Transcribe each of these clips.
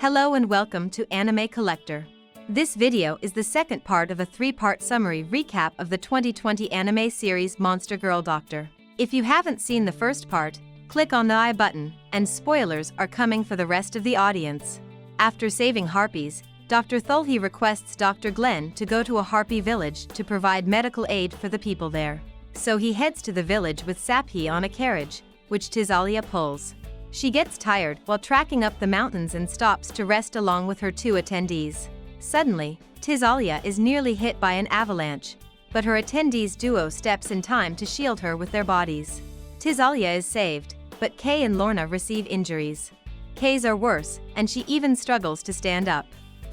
Hello and welcome to Anime Collector. This video is the second part of a three-part summary recap of the 2020 anime series Monster Girl Doctor. If you haven't seen the first part, click on the I button, and spoilers are coming for the rest of the audience. After saving harpies, Dr. Thulhi requests Dr. Glenn to go to a harpy village to provide medical aid for the people there. So he heads to the village with Saphi on a carriage, which Tisalia pulls. She gets tired while tracking up the mountains and stops to rest along with her two attendees. Suddenly, Tisalia is nearly hit by an avalanche, but her attendees duo steps in time to shield her with their bodies. Tisalia is saved, but Kay and Lorna receive injuries. Kay's are worse, and she even struggles to stand up.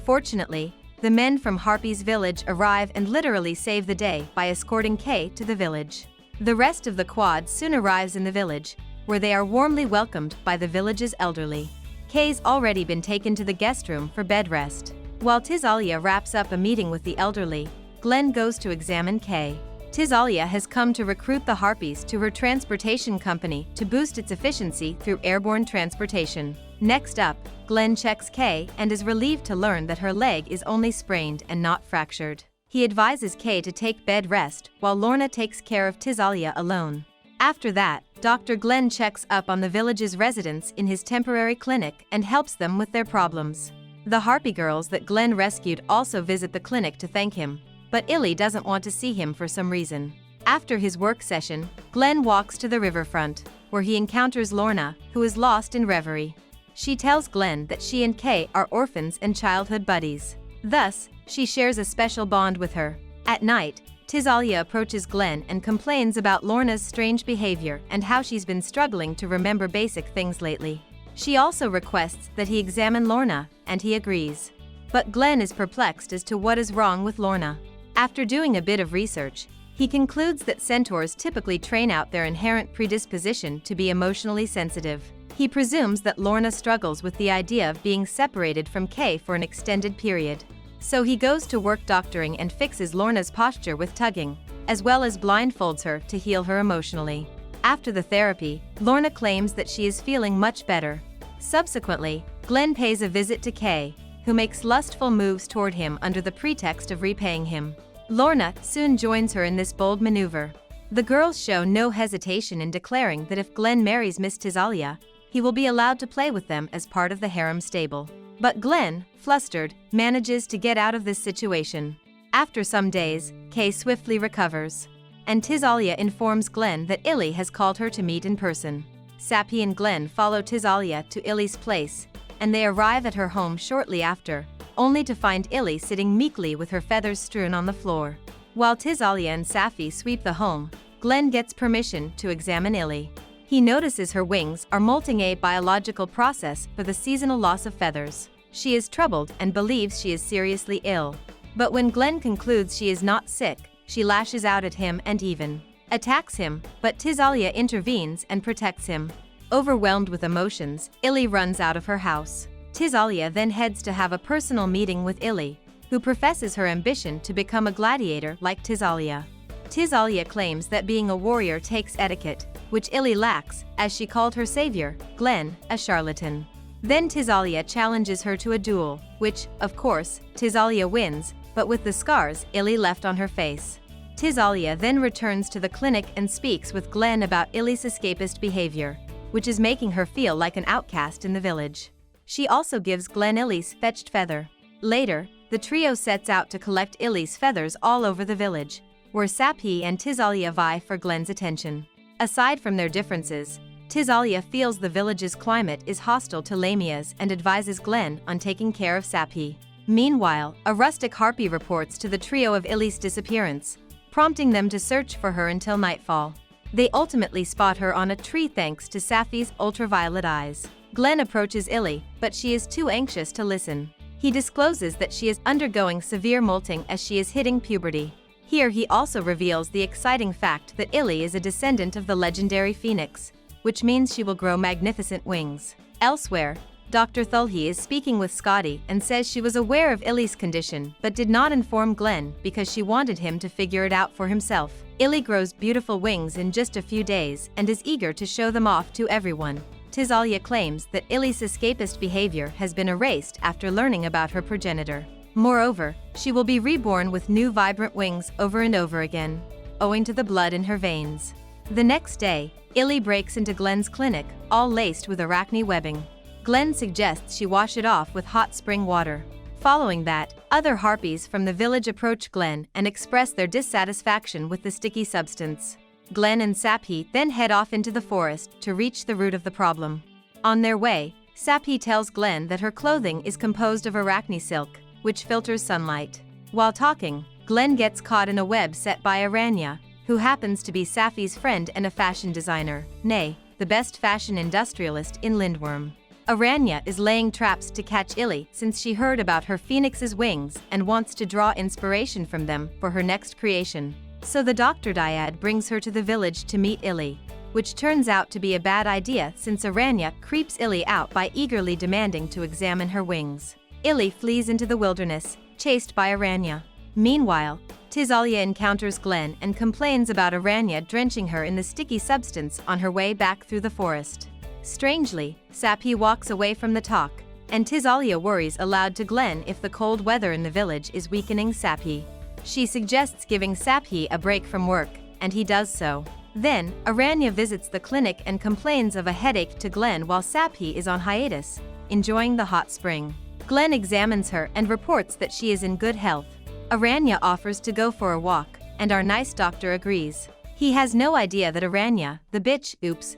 Fortunately, the men from Harpy's village arrive and literally save the day by escorting Kay to the village. The rest of the quad soon arrives in the village, where they are warmly welcomed by the village's elderly. Kay's already been taken to the guest room for bed rest. While Tisalia wraps up a meeting with the elderly, Glenn goes to examine Kay. Tisalia has come to recruit the Harpies to her transportation company to boost its efficiency through airborne transportation. Next up, Glenn checks Kay and is relieved to learn that her leg is only sprained and not fractured. He advises Kay to take bed rest while Lorna takes care of Tisalia alone. After that, Dr. Glenn checks up on the village's residents in his temporary clinic and helps them with their problems. The Harpy girls that Glenn rescued also visit the clinic to thank him, but Illy doesn't want to see him for some reason. After his work session, Glenn walks to the riverfront, where he encounters Lorna, who is lost in reverie. She tells Glenn that she and Kay are orphans and childhood buddies. Thus, she shares a special bond with her. At night, Tisalia approaches Glenn and complains about Lorna's strange behavior and how she's been struggling to remember basic things lately. She also requests that he examine Lorna, and he agrees. But Glenn is perplexed as to what is wrong with Lorna. After doing a bit of research, he concludes that centaurs typically train out their inherent predisposition to be emotionally sensitive. He presumes that Lorna struggles with the idea of being separated from Kay for an extended period. So he goes to work doctoring and fixes Lorna's posture with tugging, as well as blindfolds her to heal her emotionally. After the therapy, Lorna claims that she is feeling much better. Subsequently, Glenn pays a visit to Kay, who makes lustful moves toward him under the pretext of repaying him. Lorna soon joins her in this bold maneuver. The girls show no hesitation in declaring that if Glenn marries Miss Tisalia, he will be allowed to play with them as part of the harem stable. But Glenn, flustered, manages to get out of this situation. After some days, Kay swiftly recovers, and Tisalia informs Glenn that Illy has called her to meet in person. Saphi and Glenn follow Tisalia to Illy's place, and they arrive at her home shortly after, only to find Illy sitting meekly with her feathers strewn on the floor. While Tisalia and Saphi sweep the home, Glenn gets permission to examine Illy. He notices her wings are molting, a biological process for the seasonal loss of feathers. She is troubled and believes she is seriously ill. But when Glenn concludes she is not sick, she lashes out at him and even attacks him, but Tisalia intervenes and protects him. Overwhelmed with emotions, Illy runs out of her house. Tisalia then heads to have a personal meeting with Illy, who professes her ambition to become a gladiator like Tisalia. Tisalia claims that being a warrior takes etiquette, which Illy lacks, as she called her savior, Glenn, a charlatan. Then Tisalia challenges her to a duel, which, of course, Tisalia wins, but with the scars Illy left on her face. Tisalia then returns to the clinic and speaks with Glenn about Illy's escapist behavior, which is making her feel like an outcast in the village. She also gives Glenn Illy's fetched feather. Later, the trio sets out to collect Illy's feathers all over the village, where Saphi and Tisalia vie for Glenn's attention. Aside from their differences, Tisalia feels the village's climate is hostile to Lamias and advises Glenn on taking care of Saphi. Meanwhile, a rustic harpy reports to the trio of Illy's disappearance, prompting them to search for her until nightfall. They ultimately spot her on a tree thanks to Saphi's ultraviolet eyes. Glenn approaches Illy, but she is too anxious to listen. He discloses that she is undergoing severe molting as she is hitting puberty. Here he also reveals the exciting fact that Illy is a descendant of the legendary Phoenix, which means she will grow magnificent wings. Elsewhere, Dr. Thulhi is speaking with Scotty and says she was aware of Illy's condition but did not inform Glenn because she wanted him to figure it out for himself. Illy grows beautiful wings in just a few days and is eager to show them off to everyone. Tisalia claims that Illy's escapist behavior has been erased after learning about her progenitor. Moreover, she will be reborn with new vibrant wings over and over again, owing to the blood in her veins. The next day, Illy breaks into Glenn's clinic, all laced with arachne webbing. Glenn suggests she wash it off with hot spring water. Following that, other harpies from the village approach Glenn and express their dissatisfaction with the sticky substance. Glenn and Saphi then head off into the forest to reach the root of the problem. On their way, Saphi tells Glenn that her clothing is composed of arachne silk, which filters sunlight. While talking, Glenn gets caught in a web set by Aranya, who happens to be Saphi's friend and a fashion designer, nay, the best fashion industrialist in Lindworm. Aranya is laying traps to catch Illy since she heard about her phoenix's wings and wants to draw inspiration from them for her next creation. So the Dr. Dyad brings her to the village to meet Illy, which turns out to be a bad idea since Aranya creeps Illy out by eagerly demanding to examine her wings. Illy flees into the wilderness, chased by Aranya. Meanwhile, Tisalia encounters Glenn and complains about Aranya drenching her in the sticky substance on her way back through the forest. Strangely, Saphi walks away from the talk, and Tisalia worries aloud to Glenn if the cold weather in the village is weakening Saphi. She suggests giving Saphi a break from work, and he does so. Then, Aranya visits the clinic and complains of a headache to Glenn while Saphi is on hiatus, enjoying the hot spring. Glenn examines her and reports that she is in good health. Aranya offers to go for a walk, and our nice doctor agrees. He has no idea that Aranya, the bitch,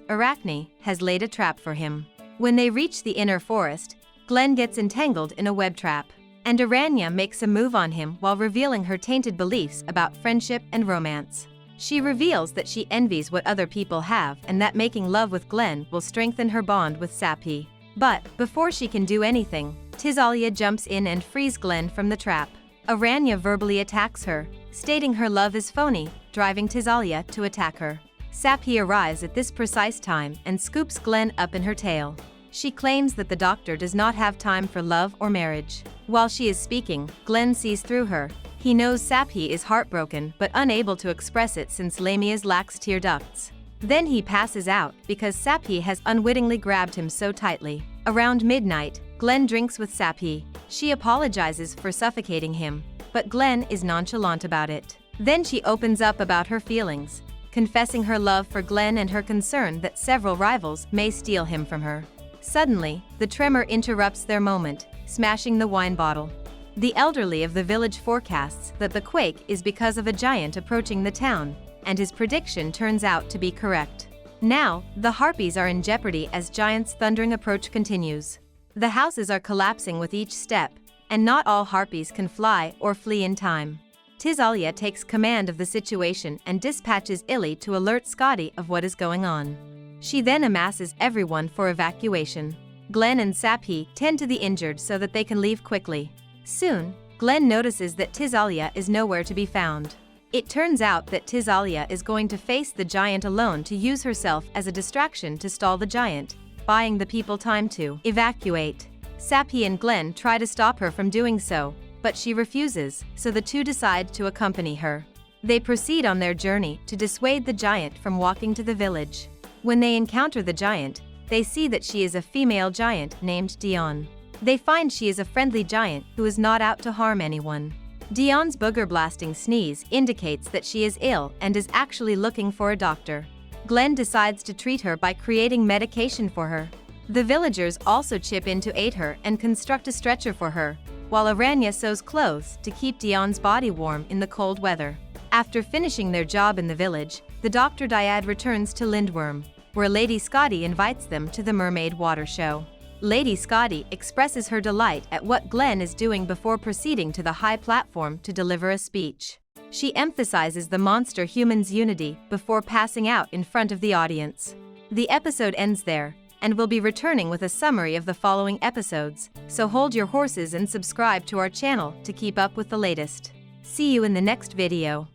Arachne, has laid a trap for him. When they reach the inner forest, Glenn gets entangled in a web trap, and Aranya makes a move on him while revealing her tainted beliefs about friendship and romance. She reveals that she envies what other people have and that making love with Glenn will strengthen her bond with Saphi. But, before she can do anything, Tisalia jumps in and frees Glenn from the trap. Aranya verbally attacks her, stating her love is phony, driving Tisalia to attack her. Saphi arrives at this precise time and scoops Glenn up in her tail. She claims that the doctor does not have time for love or marriage. While she is speaking, Glenn sees through her. He knows Saphi is heartbroken but unable to express it since Lamia's lacks tear ducts. Then he passes out because Saphi has unwittingly grabbed him so tightly. Around midnight, Glenn drinks with Saphi. She apologizes for suffocating him, but Glenn is nonchalant about it. Then she opens up about her feelings, confessing her love for Glenn and her concern that several rivals may steal him from her. Suddenly, the tremor interrupts their moment, smashing the wine bottle. The elderly of the village forecasts that the quake is because of a giant approaching the town, and his prediction turns out to be correct. Now, the harpies are in jeopardy as Giant's thundering approach continues. The houses are collapsing with each step, and not all harpies can fly or flee in time. Tisalia takes command of the situation and dispatches Illy to alert Scotty of what is going on. She then amasses everyone for evacuation. Glenn and Saphi tend to the injured so that they can leave quickly. Soon, Glenn notices that Tisalia is nowhere to be found. It turns out that Tisalia is going to face the giant alone to use herself as a distraction to stall the giant, buying the people time to evacuate. Saphi and Glenn try to stop her from doing so, but she refuses, so the two decide to accompany her. They proceed on their journey to dissuade the giant from walking to the village. When they encounter the giant, they see that she is a female giant named Dion. They find she is a friendly giant who is not out to harm anyone. Dion's booger-blasting sneeze indicates that she is ill and is actually looking for a doctor. Glenn decides to treat her by creating medication for her. The villagers also chip in to aid her and construct a stretcher for her, while Aranya sews clothes to keep Dion's body warm in the cold weather. After finishing their job in the village, the Dr. Dyad returns to Lindworm, where Lady Scotty invites them to the Mermaid Water Show. Lady Scotty expresses her delight at what Glenn is doing before proceeding to the high platform to deliver a speech. She emphasizes the monster-humans' unity before passing out in front of the audience. The episode ends there, and we'll be returning with a summary of the following episodes, so hold your horses and subscribe to our channel to keep up with the latest. See you in the next video.